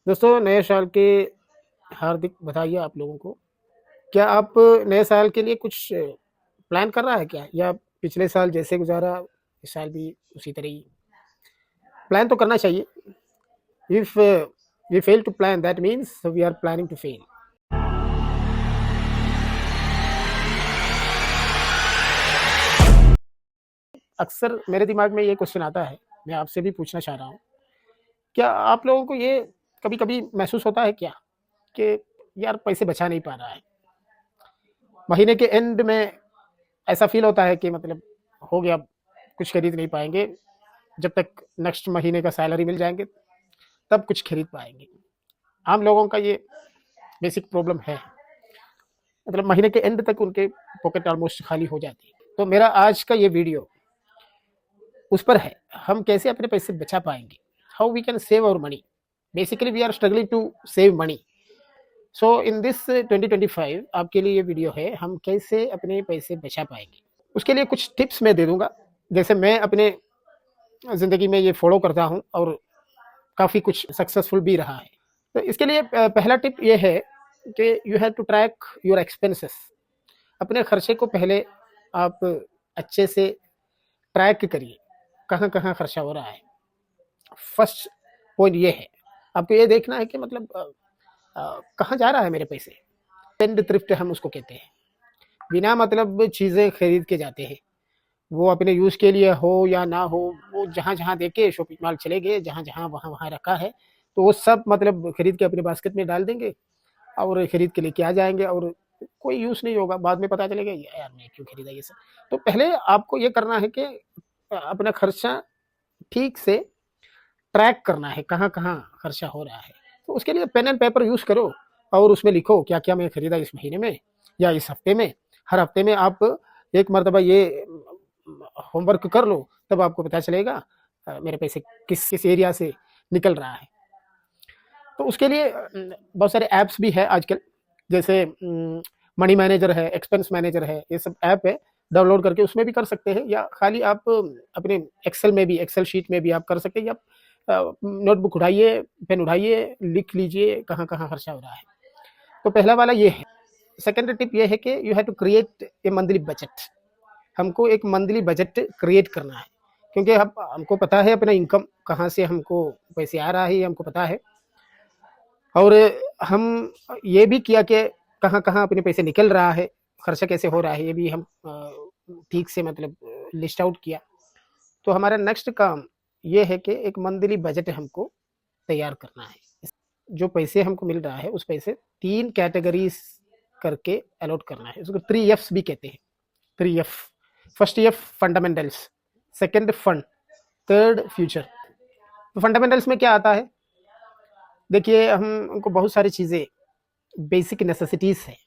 दोस्तों, नए साल के हार्दिक बधाई आप लोगों को। क्या आप नए साल के लिए कुछ प्लान कर रहा है क्या? या पिछले साल जैसे गुज़ारा, इस साल भी उसी तरह ही? प्लान तो करना चाहिए। If we fail to plan, that means we are planning to fail. अक्सर मेरे दिमाग में ये क्वेश्चन आता है, मैं आपसे भी पूछना चाह रहा हूँ। क्या आप लोगों को ये कभी-कभी महसूस होता है क्या कि यार पैसे बचा नहीं पा रहा है? महीने के एंड में ऐसा फ़ील होता है कि मतलब हो गया, कुछ खरीद नहीं पाएँगे, जब तक नेक्स्ट महीने का सैलरी मिल जाएँगे, तब कुछ खरीद पाएँगे। आम लोगों का ये बेसिक प्रॉब्लम है। मतलब महीने के एंड तक उनके पॉकेट ऑलमोस्ट खाली हो जाती है। तो मेरा आज का ये वीडियो उस पर है, हम कैसे अपने पैसे बचा पाएँगे? How we can save our money? Basically we are struggling to save money. So in this 2025 आपके लिए ये वीडियो है, हम कैसे अपने पैसे बचा पाएँगे? उसके लिए कुछ टिप्स मैं दे दूँगा, जैसे मैं अपने ज़िंदगी में ये फ़ॉलो करता हूँ और काफ़ी कुछ सक्सेसफुल भी रहा है। तो इसके लिए पहला टिप ये है कि you have to track your expenses. अपने खर्चे को पहले आप अच्छे से ट्रैक करिए, कहाँ-कहाँ खर्चा हो रहा है। फर्स्ट पॉइंट ये है, आपको ये देखना है कि मतलब कहाँ जा रहा है मेरे पैसे। स्पेंड थ्रिफ्ट हम उसको कहते हैं। बिना मतलब चीज़ें खरीद के जाते हैं। वो अपने यूज़ के लिए हो या ना हो, वो जहाँ-जहाँ देखे शॉपिंग मॉल चले गए, जहाँ-जहाँ वहाँ-वहाँ रखा है, तो वो सब मतलब खरीद के अपने बास्केट में डाल देंगे और खरीद के लेके आ जाएँगे और कोई यूज़ नहीं होगा। बाद में पता चलेगा यार मैं क्यों खरीदा ये सब। तो पहले आपको ये करना है कि अपना खर्चा ठीक से ट्रैक करना है, कहाँ-कहाँ खर्चा हो रहा है। तो उसके लिए पेन एंड पेपर यूज़ करो और उसमें लिखो क्या-क्या मैं खरीदा इस महीने में या इस हफ्ते में। हर हफ्ते में आप एक मर्तबा ये होमवर्क कर लो, तब आपको पता चलेगा मेरे पैसे किस किस एरिया से निकल रहा है। तो उसके लिए बहुत सारे ऐप्स भी है आजकल, जैसे मनी मैनेजर है, एक्सपेंस मैनेजर है, ये सब ऐप है, डाउनलोड करके उसमें भी कर सकते हैं या खाली आप अपने एक्सेल में भी, एक्सेल शीट में भी आप कर सकते हैं या नोटबुक उठाइए, पेन उठाइए, लिख लीजिए कहाँ-कहाँ खर्चा हो रहा है। तो पहला वाला ये है। सेकंड टिप ये है कि you have to create a monthly budget. हमको एक मंथली बजट क्रिएट करना है, क्योंकि हम हमको पता है अपना इनकम कहाँ से हमको पैसे आ रहा है, ये हमको पता है। और हम ये भी किया कि कहाँ-कहाँ अपने पैसे निकल रहा है, खर्चा कैसे हो रहा है, ये भी हम ठीक से मतलब लिस्ट आउट किया। तो हमारा नेक्स्ट काम ये है कि एक मंथली बजट हमको तैयार करना है। जो पैसे हमको मिल रहा है, उस पैसे 3 कैटेगरीज़ करके अलॉट करना है। उसको 3 एफ्स भी कहते हैं, 3 F. First F fundamentals, second fund, third future. तो फंडामेंटल्स में क्या आता है? देखिए, हमको बहुत सारी चीज़ें बेसिक नेसेसिटीज़ हैं,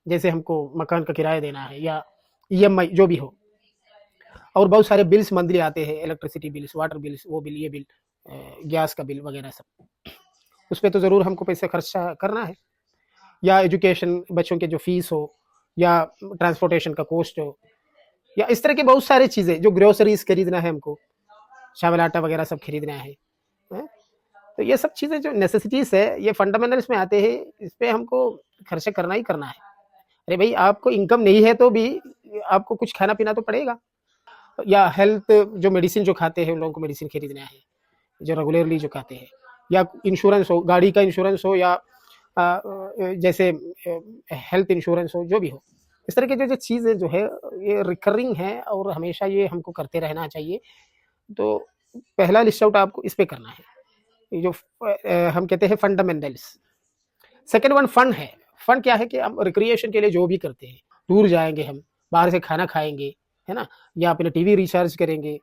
जैसे हमको मकान का किराया देना है या ईएमआई जो भी हो, और बहुत सारे बिल्स मंथली आते हैं, इलेक्ट्रिसिटी बिल्स, वाटर बिल्स, वो बिल, ये बिल, गैस का बिल वगैरह सब। उस पे तो ज़रूर हमको पैसे खर्चा करना है, या एजुकेशन, बच्चों के जो फीस हो या ट्रांसपोर्टेशन का कॉस्ट हो, या इस तरह की बहुत सारी चीज़ें, जो ग्रोसरीज़ खरीदना है हमको, चावल आटा वगैरह सब खरीदना है। हैं? तो ये सब चीज़ें जो नेसेसिटीज़ है, ये फंडामेंटल्स में आते हैं, इस पे हमको खर्चा करना ही करना है। अरे भाई, आपको इनकम नहीं है तो भी आपको कुछ खाना-पीना तो पड़ेगा, या हेल्थ, जो मेडिसिन जो खाते हैं, उन लोगों को मेडिसिन खरीदना है, जो रेगुलरली जो खाते हैं, या इंश्योरेंस हो, गाड़ी का इंश्योरेंस हो, या जैसे हेल्थ इंश्योरेंस हो, जो भी हो। इस तरह की जो चीज़ें जो है, ये रिकरिंग है और हमेशा ये हमको करते रहना चाहिए। तो पहला लिस्ट आउट आपको इस पे करना है, ये जो हम कहते हैं फंडामेंटल्स। सेकंड वन फन है। फन क्या है कि हम रिक्रिएशन के लिए जो भी करते हैं, टूर जाएँगे हम, बाहर से खाना खाएँगे, है ना? या अपने टीवी रिचार्ज करेंगे,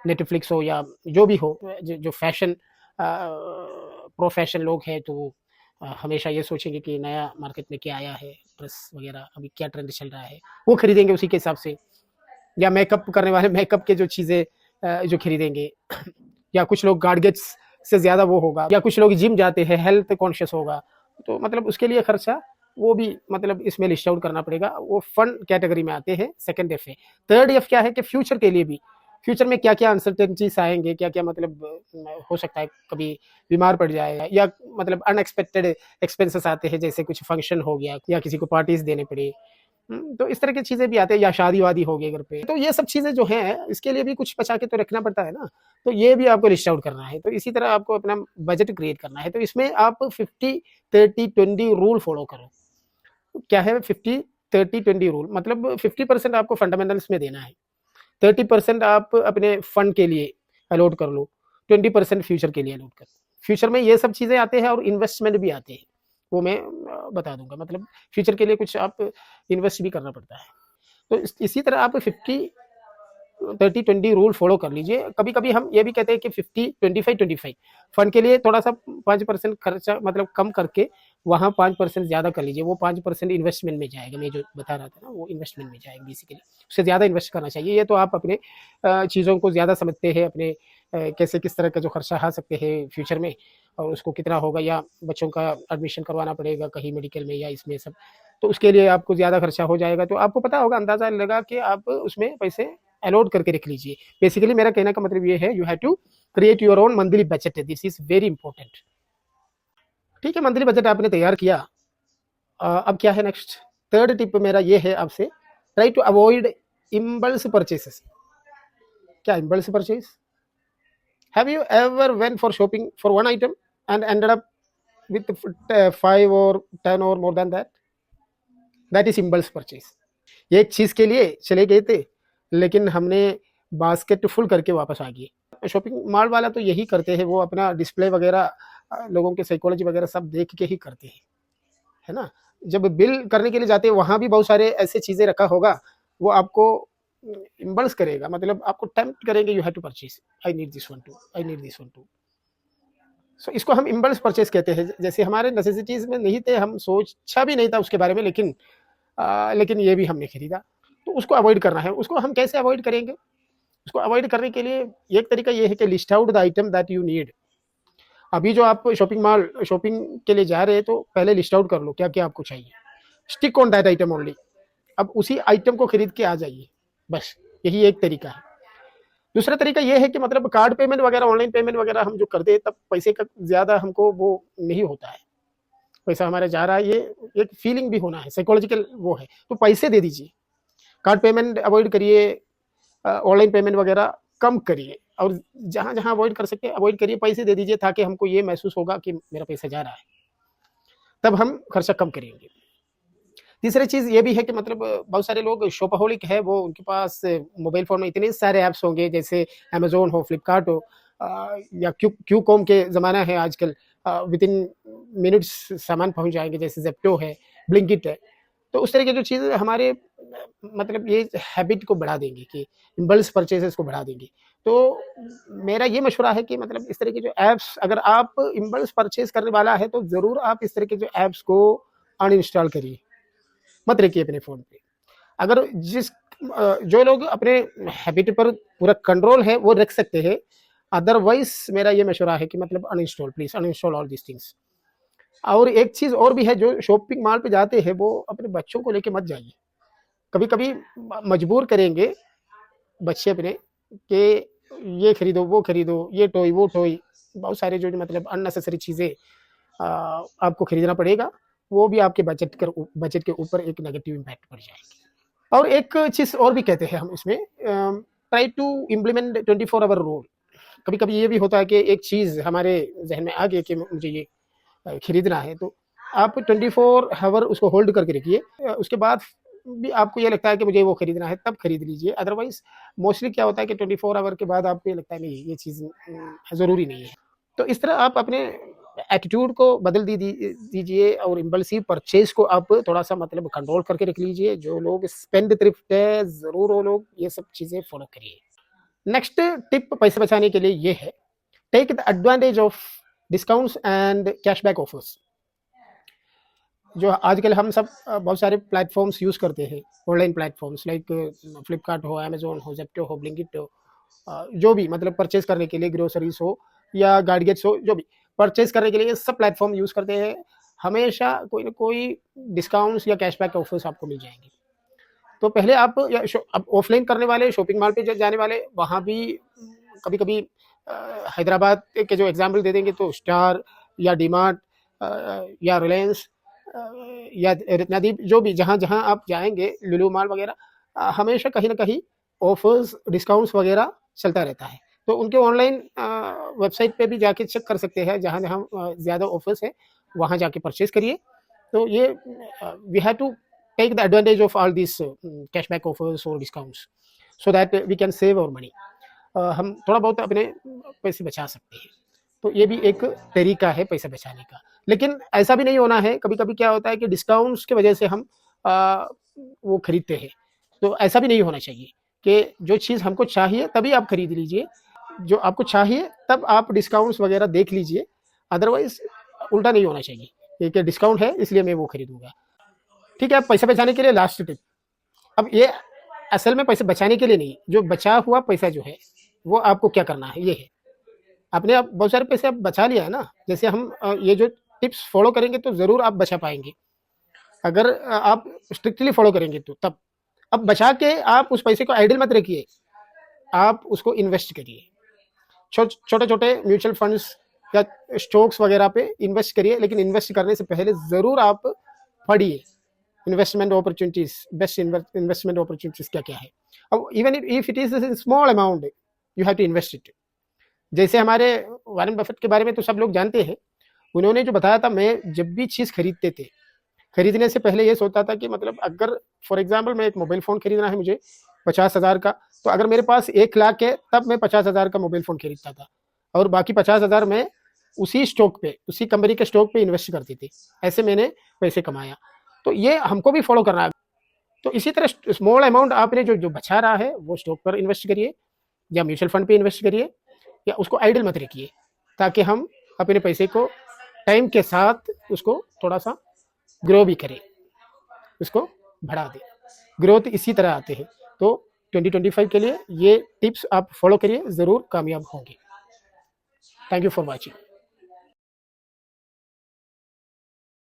नेटफ्लिक्स हो या जो भी हो, जो फैशन प्रो फैशन लोग हैं, तो वो हमेशा ये सोचेंगे कि नया मार्केट में क्या आया है, ड्रेस वगैरह अभी क्या ट्रेंड चल रहा है, वो खरीदेंगे उसी के हिसाब से। या मेकअप करने वाले मेकअप के जो चीज़ें जो खरीदेंगे, या कुछ लोग गार्डगेट्स से ज़्यादा वो होगा, या कुछ लोग जिम जाते हैं, हेल्थ कॉन्शियस होगा, तो मतलब उसके लिए खर्चा वो भी मतलब इसमें लिस्ट आउट करना पड़ेगा। वो फन कैटेगरी में आते हैं, सेकंड एफ है। थर्ड एफ क्या है कि फ्यूचर के लिए भी फ्यूचर में क्या-क्या अनसर्टेनिटीज़ आएँगे, क्या-क्या मतलब हो सकता है कभी बीमार पड़ जाए या मतलब अनएक्सपेक्टेड एक्सपेंसेस आते हैं, जैसे कुछ फंक्शन हो गया या किसी को पार्टीज़ देने पड़े। तो इस तरह की चीज़ें भी आती हैं या शादी-वादी हो गई घर पे। तो ये सब चीज़ें जो हैं, इसके लिए भी कुछ बचा के तो रखना पड़ता है ना। तो ये भी आपको लिस्ट आउट करना है। तो इसी तरह आपको अपना बजट क्रिएट करना है। तो इसमें आप 50-30-20 रूल फॉलो करो। क्या है 50-30-20 रूल? मतलब 50% आपको फंडामेंटल्स में देना है। 30% आप अपने फंड के लिए अलॉट कर लो, 20% फ्यूचर के लिए अलॉट कर लो। फ्यूचर में ये सब चीज़ें आते हैं और इन्वेस्टमेंट भी आते हैं, वो मैं बता दूँगा। मतलब फ्यूचर के लिए कुछ आप इन्वेस्ट भी करना पड़ता है। तो इसी तरह आप 50-30-20 रूल फॉलो कर लीजिए। कभी-कभी हम ये भी कहते हैं कि 50-25-25 फंड के लिए थोड़ा-सा 5% खर्चा मतलब कम करके वहाँ 5% ज़्यादा कर लीजिए। वो 5% इन्वेस्टमेंट में जाएगा, मैं जो बता रहा था ना, वो इन्वेस्टमेंट में जाएगा बेसिकली। उससे ज़्यादा इन्वेस्ट करना चाहिए। ये तो आप अपने चीज़ों को ज़्यादा समझते हैं, अपने कैसे किस तरह का जो खर्चा आ सकते हैं फ्यूचर में और उसको कितना होगा, या बच्चों का एडमिशन करवाना पड़ेगा कहीं मेडिकल में या इसमें सब, तो उसके लिए आपको ज़्यादा खर्चा हो जाएगा। तो आपको पता होगा, अंदाज़ा लगा कि आप उसमें पैसे अलॉट करके रख लीजिए। बेसिकली मेरा कहने का मतलब ये है, you have to create your own monthly budget. This is very important. ठीक है, मंथली बजट आपने तैयार किया। अब क्या है नेक्स्ट? थर्ड टिप मेरा ये है आपसे, try to avoid impulse purchases. क्या impulse purchase? Have you ever went for shopping for one item and ended up with 5 और 10 और more than that? That is impulse purchase. एक चीज़ के लिए चले गए थे, लेकिन हमने बास्केट फुल करके वापस आ गए। शॉपिंग मॉल वाला तो यही करते हैं, वो अपना डिस्प्ले वगैरह लोगों के साइकोलॉजी वगैरह सब देख के ही करते हैं, है ना? जब बिल करने के लिए जाते हैं, वहाँ भी बहुत सारे ऐसे चीज़ें रखा होगा, वो आपको इम्पल्स करेगा, मतलब आपको टेम्प्ट करेंगे, you have to purchase, I need this one too, I need this one too. So इसको हम इम्पल्स परचेज कहते हैं। जैसे हमारे नेसेसिटीज़ में नहीं थे, हम सोचा भी नहीं था उसके बारे में, लेकिन ये भी हमने खरीदा। तो उसको अवॉइड करना है। उसको हम कैसे अवॉइड करेंगे? उसको अवॉइड करने के लिए एक तरीका ये है कि list out the item that you need. अभी जो आप शॉपिंग के लिए जा रहे हैं, तो पहले लिस्ट आउट कर लो क्या क्या आपको चाहिए। Stick on that item only. अब उसी आइटम को खरीद के आ जाइए, बस यही एक तरीका है। दूसरा तरीका ये है कि मतलब कार्ड पेमेंट वगैरह, ऑनलाइन पेमेंट वगैरह हम जो करते हैं, तब पैसे का ज़्यादा हमको वो नहीं होता है। पैसा हमारा जा रहा है, ये एक फीलिंग भी होना है, साइकोलॉजिकल वो है, तो पैसे दे दीजिए। कार्ड पेमेंट अवॉइड करिए, ऑनलाइन पेमेंट वगैरह कम करिए, और जहाँ जहाँ अवॉइड कर सकते हैं अवॉइड करिए। पैसे दे दीजिए ताकि हमको ये महसूस होगा कि मेरा पैसा जा रहा है, तब हम खर्चा कम करेंगे। तीसरी चीज़ ये भी है कि मतलब बहुत सारे लोग शॉपaholic है, वो उनके पास मोबाइल फ़ोन में इतने सारे ऐप्स होंगे, जैसे अमेज़न हो, फ्लिपकार्ट हो, या क्यूकॉम के ज़माना है आजकल। विदिन मिनट्स सामान पहुँच जाएँगे, जैसे ज़ेप्टो है, ब्लिंकिट है। तो उस तरह की जो चीज़ें हमारे मतलब ये हैबिट को बढ़ा देंगी, कि इम्पल्स परचेज़ेज़ को बढ़ा देंगी। तो मेरा ये मशवरा है कि मतलब इस तरह के जो ऐप्स, अगर आप इम्पल्स परचेज़ करने वाला है, तो ज़रूर आप इस तरह के जो ऐप्स को अनइंस्टॉल करिए, मत रखिए अपने फ़ोन पे। अगर जो लोग अपने हैबिट पर पूरा कंट्रोल है, वो रख सकते हैं। अदरवाइज़ मेरा ये मशवरा है कि मतलब uninstall, please uninstall all these things. और एक चीज़ और भी है, जो शॉपिंग मॉल पे जाते हैं, वो अपने बच्चों को लेके मत जाइए। कभी-कभी मजबूर करेंगे बच्चे अपने कि ये खरीदो, वो खरीदो, ये टॉय, वो टॉय, बहुत सारे जो मतलब अननेसेसरी चीज़ें आपको खरीदना पड़ेगा, वो भी आपके बजट के ऊपर एक नेगेटिव इम्पैक्ट पड़ जाएगी। और एक चीज़ और भी कहते हैं हम इसमें, try to implement 24 hour rule. कभी-कभी ये भी होता है कि एक चीज़ हमारे ज़हन में आ गई कि मुझे ये खरीदना है, तो आप 24 हावर उसको होल्ड करके रखिए। उसके बाद भी आपको ये लगता है कि मुझे वो खरीदना है, तब खरीद लीजिए। अदरवाइज़ मोस्टली क्या होता है कि 24 आवर के बाद आपको ये लगता है, नहीं ये चीज़ ज़रूरी नहीं है। तो इस तरह आप अपने एटीट्यूड को बदल दीजिए, और इम्पल्सिव परचेज़ को आप थोड़ा-सा मतलब कंट्रोल करके रख लीजिए। जो लोग स्पेंड थ्रिफ्ट है, ज़रूर वो लोग ये सब चीज़ें फ़ॉलो करिए। नेक्स्ट टिप पैसे बचाने के लिए ये है, take the advantage of discounts and cashback offers. जो आजकल हम सब बहुत सारे प्लेटफ़ॉर्म्स यूज़ करते हैं, ऑनलाइन प्लेटफ़ॉर्म्स लाइक फ्लिपकार्ट हो, अमेज़न हो, ज़ेप्टो हो, ब्लिंकिट हो, जो भी मतलब परचेज़ करने के लिए, ग्रोसरीज़ हो या गारगेट्स हो, जो भी परचेज़ करने के लिए ये सब प्लेटफ़ॉर्म यूज़ करते हैं। हमेशा कोई न कोई डिस्काउंट्स या कैशबैक ऑफर्स आपको मिल जाएँगे। तो पहले आप अब ऑफलाइन करने वाले, शॉपिंग मॉल पे जाने वाले, वहाँ भी कभी कभी हैदराबाद के जो एग्जाम्पल दे देंगे तो स्टार या डीमार्ट या रिलायंस या रत्नादीप, जो भी जहाँ जहाँ आप जाएंगे, लुलु मॉल वगैरह, हमेशा कहीं ना कहीं ऑफर्स, डिस्काउंट्स वगैरह चलता रहता है। तो उनके ऑनलाइन वेबसाइट पे भी जाके चेक कर सकते हैं, जहाँ जहाँ ज़्यादा ऑफर्स है वहाँ जाके परचेज करिए। तो ये we have to take the advantage of all this cashback offers और discounts so that we can save our money. हम थोड़ा बहुत अपने पैसे बचा सकते हैं। तो ये भी एक तरीका है पैसे बचाने का। लेकिन ऐसा भी नहीं होना है, कभी कभी क्या होता है कि डिस्काउंट्स की वजह से हम वो खरीदते हैं। तो ऐसा भी नहीं होना चाहिए कि जो चीज़ हमको चाहिए तभी आप खरीद लीजिए, जो आपको चाहिए तब आप डिस्काउंट्स वगैरह देख लीजिए। अदरवाइज उल्टा नहीं होना चाहिए कि डिस्काउंट है इसलिए मैं वो खरीदूंगा। ठीक है, अब पैसे बचाने के लिए लास्ट टिप। अब ये असल में पैसे बचाने के लिए नहीं, जो बचा हुआ पैसा जो है वो आपको क्या करना है, ये है। आपने अब बहुत सारे पैसे अब बचा लिया है ना, जैसे हम ये जो टिप्स फॉलो करेंगे तो ज़रूर आप बचा पाएंगे। अगर आप स्ट्रिक्टली फॉलो करेंगे तो तब। अब बचा के आप उस पैसे को आइडल मत रखिए, आप उसको इन्वेस्ट करिए। छोटे छोटे म्यूचुअल फंड्स या स्टॉक्स वगैरह पे इन्वेस्ट करिए, लेकिन इन्वेस्ट करने से पहले ज़रूर आप पढ़िए investment opportunities, best investment opportunities क्या क्या है। अब even if it is small amount, you have to invest it. जैसे हमारे वॉरेन बफेट के बारे में तो सब लोग जानते हैं। उन्होंने जो बताया था, मैं जब भी चीज़ खरीदते थे, खरीदने से पहले ये सोचता था कि मतलब अगर फॉर एग्जांपल मैं एक मोबाइल फ़ोन खरीदना है मुझे 50,000 का, तो अगर मेरे पास 1 लाख है तब मैं 50,000 का मोबाइल फ़ोन खरीदता था, और बाकी 50,000 मैं उसी स्टॉक पे, उसी कंपनी के स्टॉक पे इन्वेस्ट करती थी। ऐसे मैंने पैसे कमाया। तो ये हमको भी फॉलो करना है। तो इसी तरह स्मॉल अमाउंट आपने जो जो बचा रहा है वो स्टॉक पर इन्वेस्ट करिए या म्यूचुअल फंड पे इन्वेस्ट करिए, या उसको आइडल मत रखिए, ताकि हम अपने पैसे को टाइम के साथ उसको थोड़ा सा ग्रो भी करें, उसको बढ़ा दें। ग्रोथ इसी तरह आते हैं। तो 2025 के लिए ये टिप्स आप फॉलो करिए, ज़रूर कामयाब होंगे। Thank you for watching.